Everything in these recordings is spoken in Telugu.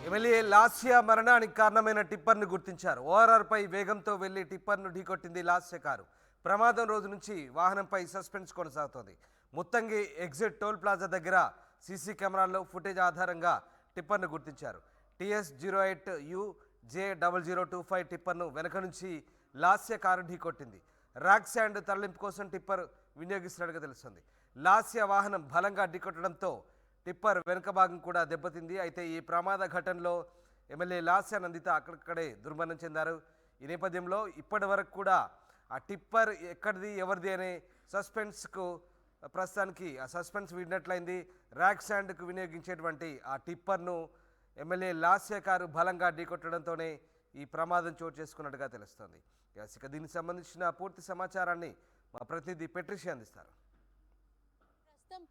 ఎమ్మెల్యే లాస్య మరణానికి కారణమైన టిప్పర్ను గుర్తించారు. ఓఆర్ఆర్పై వేగంతో వెళ్లి టిప్పర్ను ఢీకొట్టింది లాస్య కారు. ప్రమాదం రోజు నుంచి వాహనంపై సస్పెన్స్ కొనసాగుతోంది. ముత్తంగి ఎగ్జిట్ టోల్ ప్లాజా దగ్గర సీసీ కెమెరాల్లో ఫుటేజ్ ఆధారంగా టిప్పర్ను గుర్తించారు. TS08U J0025 టిప్పర్ను వెనక నుంచి లాస్య కారు ఢీకొట్టింది. రాక్ శాండ్ తరలింపు కోసం టిప్పర్ వినియోగిస్తున్నట్టుగా తెలుస్తుంది. లాస్య వాహనం బలంగా ఢీకొట్టడంతో టిప్పర్ వెనుక భాగం కూడా దెబ్బతింది. అయితే ఈ ప్రమాద ఘటనలో ఎమ్మెల్యే లాస్య నందిత అక్కడక్కడే దుర్మరణం చెందారు. ఈ నేపథ్యంలో ఇప్పటి వరకు కూడా ఆ టిప్పర్ ఎక్కడిది ఎవరిది అనే సస్పెన్స్కు ప్రస్తుతానికి ఆ సస్పెన్స్ వీడినట్లయింది. ర్యాక్ శాండ్కు వినియోగించేటువంటి ఆ టిప్పర్ను ఎమ్మెల్యే లాస్య కారు బలంగా ఢీకొట్టడంతోనే ఈ ప్రమాదం చోటు చేసుకున్నట్టుగా తెలుస్తోంది. ఇక దీనికి సంబంధించిన పూర్తి సమాచారాన్ని మా ప్రతినిధి పెట్రిషి అందిస్తారు.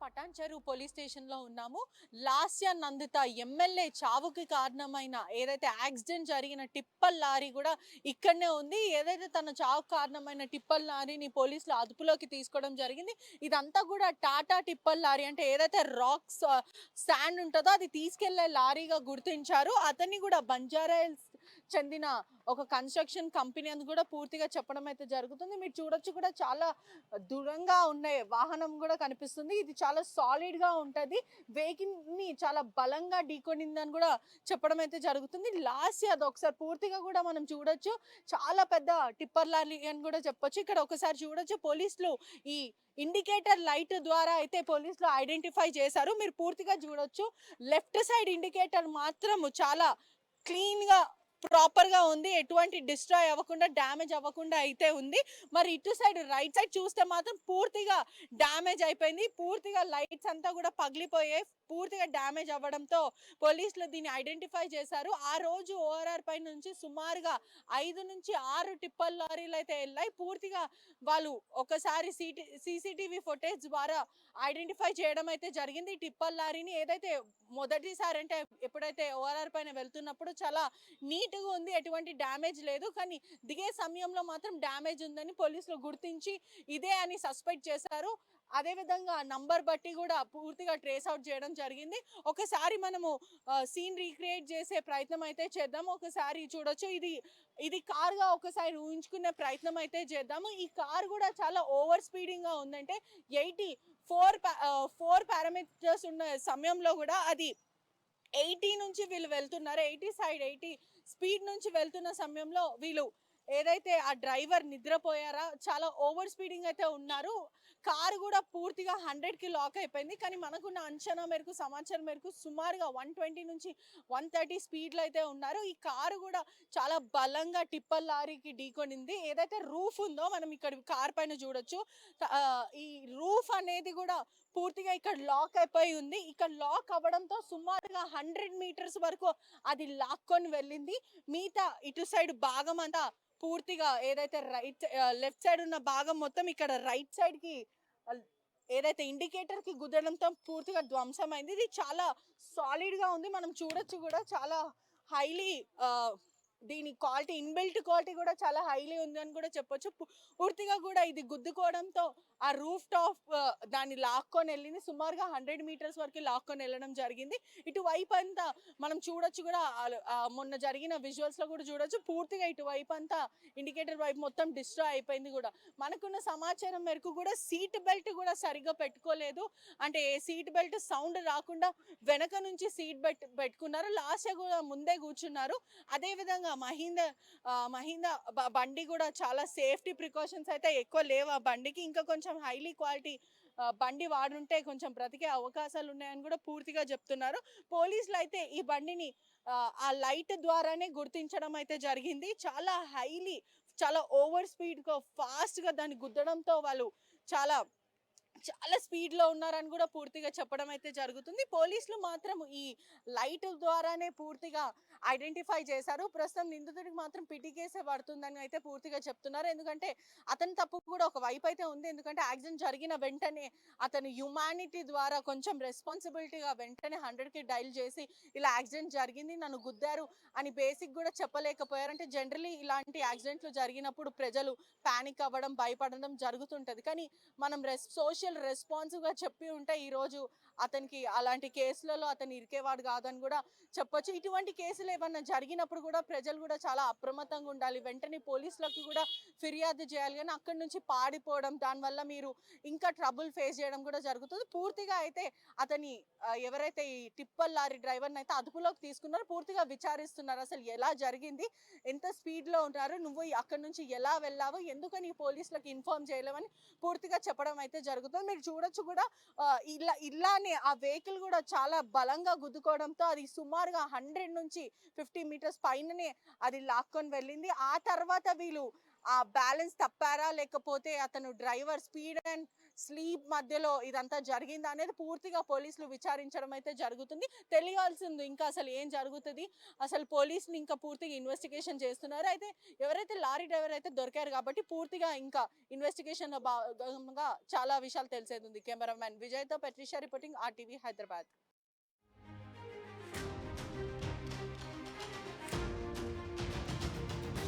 పటాన్ చెరువు పోలీస్ స్టేషన్ లో ఉన్నాము. లాస్య నందిత ఎమ్మెల్యే చావుకి కారణమైన ఏదైతే యాక్సిడెంట్ జరిగిన టిప్పర్ లారీ కూడా ఇక్కడనే ఉంది. ఏదైతే తన చావుకు కారణమైన టిప్పర్ లారీని పోలీసులు అదుపులోకి తీసుకోవడం జరిగింది. ఇదంతా కూడా టాటా టిప్పర్ లారీ, అంటే ఏదైతే రాక్స్ శాండ్ ఉంటుందో అది తీసుకెళ్లే లారీగా గుర్తించారు. అతన్ని కూడా బంజారాహిల్స్ చెందిన ఒక కన్స్ట్రక్షన్ కంపెనీ అని కూడా పూర్తిగా చెప్పడం అయితే జరుగుతుంది. మీరు చూడొచ్చు కూడా చాలా దూరంగా ఉండే వాహనం కూడా కనిపిస్తుంది. ఇది చాలా సాలిడ్ గా ఉంటది. వెహికల్ ని చాలా బలంగా ఢీకొనిందని కూడా చెప్పడం అయితే జరుగుతుంది. లాస్య అది ఒకసారి పూర్తిగా కూడా మనం చూడొచ్చు. చాలా పెద్ద టిప్పర్ లారీ అని కూడా చెప్పొచ్చు. ఇక్కడ ఒకసారి చూడొచ్చు, పోలీసులు ఈ ఇండికేటర్ లైట్ ద్వారా అయితే పోలీసులు ఐడెంటిఫై చేశారు. మీరు పూర్తిగా చూడొచ్చు, లెఫ్ట్ సైడ్ ఇండికేటర్ మాత్రం చాలా క్లీన్ గా ప్రాపర్ గా ఉంది. ఎటువంటి డిస్ట్రాయ్ అవ్వకుండా, డ్యామేజ్ అవ్వకుండా అయితే ఉంది. మరి ఇటు సైడ్ రైట్ సైడ్ చూస్తే మాత్రం పూర్తిగా డ్యామేజ్ అయిపోయింది. పూర్తిగా లైట్స్ అంతా కూడా పగిలిపోయాయి. పూర్తిగా డ్యామేజ్ అవ్వడంతో పోలీసులు దీన్ని ఐడెంటిఫై చేశారు. ఆ రోజు ఓఆర్ఆర్ పై నుంచి సుమారుగా 5 నుంచి 6 టిప్పర్ లారీలు అయితే వెళ్ళాయి. పూర్తిగా వాళ్ళు ఒకసారి సీసీటీవీ ఫుటేజ్ ద్వారా ఐడెంటిఫై చేయడం అయితే జరిగింది. ఈ టిప్పర్ లారీని ఏదైతే మొదటిసారి, అంటే ఎప్పుడైతే ఓఆర్ఆర్ పైన వెళ్తున్నప్పుడు చాలా నీట్గా ఉంది, ఎటువంటి డ్యామేజ్ లేదు. కానీ దిగే సమయంలో మాత్రం డ్యామేజ్ ఉందని పోలీసులు గుర్తించి ఇదే అని సస్పెక్ట్ చేశారు. అదే విధంగా నంబర్ బట్టి కూడా పూర్తిగా ట్రేస్ అవుట్ చేయడం జరిగింది. ఒకసారి మనము సీన్ రీక్రియేట్ చేసే ప్రయత్నం అయితే చేద్దాం. ఒకసారి చూడొచ్చు, ఇది కార్ గా ఒకసారి ఊహించుకునే ప్రయత్నం అయితే చేద్దాము. ఈ కార్ కూడా చాలా ఓవర్ స్పీడింగ్ గా ఉందంటే 84 పారామీటర్స్ ఉన్న సమయంలో కూడా అది 80 నుంచి వీళ్ళు వెళ్తున్నారు. 80 స్పీడ్ నుంచి వెళ్తున్న సమయంలో వీళ్ళు ఏదైతే ఆ డ్రైవర్ నిద్రపోయారా, చాలా ఓవర్ స్పీడింగ్ అయితే ఉన్నారు. కారు కూడా పూర్తిగా 100కి లాక్ అయిపోయింది. కానీ మనకున్న అంచనా మేరకు, సమాచారం మేరకు సుమారుగా 120 నుంచి 130 స్పీడ్లో అయితే ఉన్నారు. ఈ కారు కూడా చాలా బలంగా టిప్పర్ లారీకి ఢీకొనింది. ఏదైతే రూఫ్ ఉందో మనం ఇక్కడ కార్ పైన చూడొచ్చు, ఈ రూఫ్ అనేది కూడా పూర్తిగా ఇక్కడ లాక్ అయిపోయి ఉంది. ఇక్కడ లాక్ అవ్వడంతో సుమారుగా 100 మీటర్స్ వరకు అది లాక్కొని వెళ్ళింది. మిగతా ఇటు సైడ్ భాగం అంతా పూర్తిగా ఏదైతే లెఫ్ట్ సైడ్ ఉన్న భాగం మొత్తం ఇక్కడ రైట్ సైడ్ కి ఏదైతే ఇండికేటర్ కి గుద్దడంతో పూర్తిగా ధ్వంసమైంది. ఇది చాలా సాలిడ్ గా ఉంది. మనం చూడొచ్చు కూడా చాలా హైలీ దీని క్వాలిటీ, ఇన్బిల్ట్ క్వాలిటీ కూడా చాలా హైలీ ఉంది అని కూడా చెప్పొచ్చు. పూర్తిగా కూడా ఇది గుద్దుకోవడంతో ఆ రూఫ్ టాప్ దాన్ని లాక్కొని వెళ్ళింది. సుమారుగా 100 మీటర్స్ వరకు లాక్కొని వెళ్ళడం జరిగింది. ఇటువైపు అంతా మనం చూడొచ్చు కూడా, మొన్న జరిగిన విజువల్స్ లో కూడా చూడొచ్చు, పూర్తిగా ఇటువైపు అంతా ఇండికేటర్ వైపు మొత్తం డిస్ట్రాయ్ అయిపోయింది కూడా. మనకున్న సమాచారం మేరకు కూడా సీట్ బెల్ట్ కూడా సరిగ్గా పెట్టుకోలేదు. అంటే సీట్ బెల్ట్ సౌండ్ రాకుండా వెనక నుంచి సీట్ బెల్ట్ పెట్టుకున్నారు. లాస్ట్ కూడా ముందే కూర్చున్నారు. అదే విధంగా మహీంద్రా బండి కూడా చాలా సేఫ్టీ ప్రికాషన్స్ అయితే ఎక్కువ లేవు ఆ బండికి. ఇంకా కొంచెం హైలీ క్వాలిటీ బండి వాడుంటే కొంచెం బ్రతికే అవకాశాలు ఉన్నాయని కూడా పూర్తిగా చెప్తున్నారు. పోలీసులు అయితే ఈ బండిని ఆ లైట్ ద్వారానే గుర్తించడం అయితే జరిగింది. చాలా ఓవర్ స్పీడ్ గా ఫాస్ట్ గా దాన్ని గుద్దడంతో వాళ్ళు చాలా చాలా స్పీడ్ లో ఉన్నారని కూడా పూర్తిగా చెప్పడం అయితే జరుగుతుంది. పోలీసులు మాత్రం ఈ లైట్ ద్వారానే పూర్తిగా ఐడెంటిఫై చేశారు. ప్రస్తుతం నిందితుడికి మాత్రం పిటి కేసే పడుతుందని అయితే పూర్తిగా చెప్తున్నారు. ఎందుకంటే అతని తప్పు కూడా ఒక వైపు అయితే ఉంది. ఎందుకంటే యాక్సిడెంట్ జరిగిన వెంటనే అతను హ్యుమానిటీ ద్వారా కొంచెం రెస్పాన్సిబిలిటీగా వెంటనే 100కి డైల్ చేసి ఇలా యాక్సిడెంట్ జరిగింది, నన్ను గుద్దారు అని బేసిక్ కూడా చెప్పలేకపోయారు. అంటే జనరలీ ఇలాంటి యాక్సిడెంట్లు జరిగినప్పుడు ప్రజలు పానిక్ అవ్వడం, భయపడడం జరుగుతుంటది. కానీ మనం సోషల్ రెస్పాన్సివ్గా చెప్పి ఉంటే ఈరోజు అతనికి అలాంటి కేసులలో అతను ఇరికేవాడు కాదని కూడా చెప్పొచ్చు. ఇటువంటి కేసులు ఏమన్నా జరిగినప్పుడు కూడా ప్రజలు కూడా చాలా అప్రమత్తంగా ఉండాలి. వెంటనే పోలీసులకు కూడా ఫిర్యాదు చేయాలి. కానీ అక్కడి నుంచి పాడిపోవడం, దానివల్ల మీరు ఇంకా ట్రబుల్ ఫేస్ చేయడం కూడా జరుగుతుంది. పూర్తిగా అయితే అతని ఎవరైతే ఈ టిప్పర్ లారీ డ్రైవర్ని అయితే అదుపులోకి తీసుకున్నారో పూర్తిగా విచారిస్తున్నారు. అసలు ఎలా జరిగింది, ఎంత స్పీడ్లో ఉంటారు, నువ్వు అక్కడి నుంచి ఎలా వెళ్ళావు, ఎందుకని పోలీసులకు ఇన్ఫార్మ్ చేయలేవని పూర్తిగా చెప్పడం అయితే జరుగుతుంది. మీరు చూడొచ్చు కూడా ఇలానే ఆ వెహికల్ కూడా చాలా బలంగా గుద్దుకోవడంతో అది సుమారుగా 100 నుంచి 50 మీటర్స్ పైననే అది లాక్కొని వెళ్ళింది. ఆ తర్వాత వీళ్ళు ఆ బ్యాలెన్స్ తప్పారా, లేకపోతే అతను డ్రైవర్ స్పీడ్ అండ్ స్లీప్ మధ్యలో ఇదంతా జరిగిందా అనేది పూర్తిగా పోలీసులు విచారించడం అయితే జరుగుతుంది. తెలియాల్సింది ఇంకా అసలు ఏం జరుగుతుంది, అసలు పోలీసులు ఇంకా పూర్తిగా ఇన్వెస్టిగేషన్ చేస్తున్నారు. అయితే ఎవరైతే లారీ డ్రైవర్ అయితే దొరికారు కాబట్టి పూర్తిగా ఇంకా ఇన్వెస్టిగేషన్ లో భాగంగా చాలా విషయాలు తెలిసేది ఉంది. Cameraman విజయ్తో పెట్రిషా reporting RTV Hyderabad.